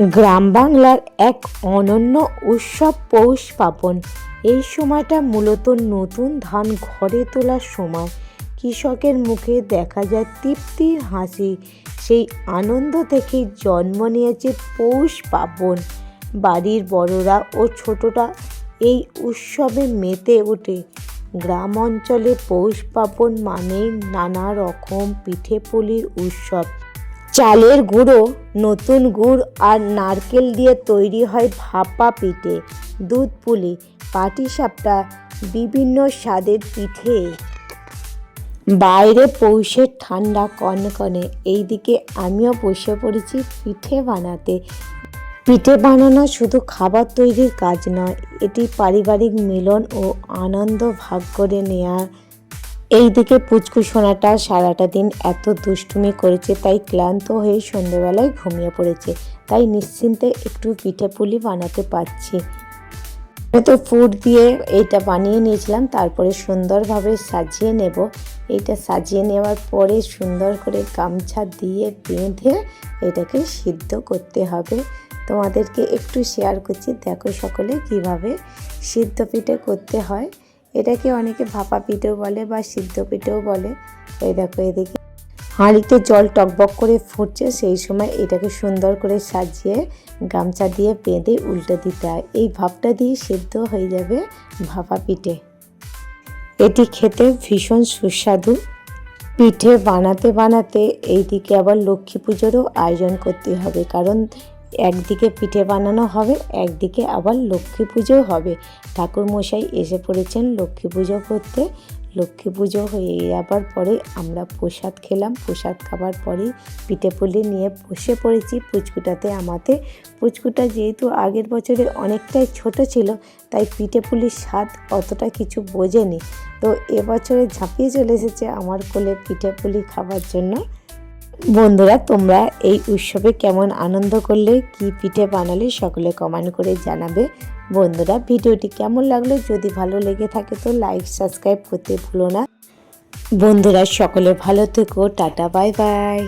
গ্রাম বাংলার এক অনন্য উৎসব পৌষ পার্বণ। এই সময়টা মূলত নতুন ধান ঘরে তোলার সময়। কৃষকের মুখে দেখা যায় তৃপ্তির হাসি। সেই আনন্দ থেকেই জন্ম নিয়েছে পৌষ পার্বণ। বাড়ির বড়রা ও ছোটরা এই উৎসবে মেতে ওঠে। গ্রাম অঞ্চলে পৌষ পার্বণ মানেই নানা রকম পিঠে পুলির উৎসব। চালের গুঁড়ো, নতুন গুড় আর নারকেল দিয়ে তৈরি হয় ভাপা পিঠে, দুধ পুলি, পাটিসাপটা, বিভিন্ন স্বাদের পিঠে। বাইরে পৌষের ঠান্ডা কনকনে, এইদিকে আমিও বসে পড়েছি পিঠে বানাতে। পিঠে বানানো শুধু খাবার তৈরির কাজ নয়, এটি পারিবারিক মিলন ও আনন্দ ভাগ করে নেওয়া। এইদিকে পুচকু সোনাটা সারাটা দিন এত দুষ্টুমি করেছে, তাই ক্লান্ত হয়ে সন্ধ্যেবেলায় ঘুমিয়ে পড়েছে। তাই নিশ্চিন্তে একটু পিঠে পুলি বানাতে পারছি। তো ফুড দিয়ে এইটা বানিয়ে নিয়েছিলাম, তারপরে সুন্দরভাবে সাজিয়ে নেব। এইটা সাজিয়ে নেওয়ার পরে সুন্দর করে গামছা দিয়ে বেঁধে এটাকে সিদ্ধ করতে হবে। তোমাদেরকে একটু শেয়ার করছি, দেখো সকলে কিভাবে সিদ্ধ পিঠে করতে হয়। এটাকে অনেকে ভাপা পিঠেও বলে বা সিদ্ধ পিঠেও বলে। এই দেখো, এদিকে হাঁড়িতে জল টকবক করে ফুটছে, সেই সময় এটাকে সুন্দর করে সাজিয়ে গামছা দিয়ে বেঁধে উল্টে দিতে হয়। এই ভাপটা দিয়ে সিদ্ধ হয়ে যাবে ভাপা পিঠে। এটি খেতে ভীষণ সুস্বাদু। পিঠে বানাতে বানাতে এইদিকে আবার লক্ষ্মী পুজোরও আয়োজন করতে হবে, কারণ একদিকে পিঠে বানানো হবে, একদিকে আবার লক্ষ্মী পুজো হবে। ঠাকুরমশাই এসে পড়েছেন লক্ষ্মী পুজো করতে। লক্ষ্মী পুজো হয়ে যাবার পরে আমরা প্রসাদ খেলাম। প্রসাদ খাবার পরে পিঠে পুলি নিয়ে বসে পড়েছি পুচকুটাতে আমাতে। পুচকুটা যেহেতু আগের বছরে অনেকটাই ছোট ছিল, তাই পিঠে পুলির স্বাদ অতটা কিছু বোঝেনি। তো এবছরে ঝাঁপিয়ে চলে এসেছে আমার কোলে পিঠে পুলি খাবার জন্য। বন্ধুরা, তোমরা এই উৎসবে কেমন আনন্দ করলে, কি পিঠে বানালে সকলে কমেন্ট করে জানাবে। বন্ধুরা, ভিডিওটি কেমন লাগলো, যদি ভালো লেগে থাকে তো লাইক সাবস্ক্রাইব করতে ভুলো না। বন্ধুরা, সকলে ভালো থেকো। Tata, bye bye.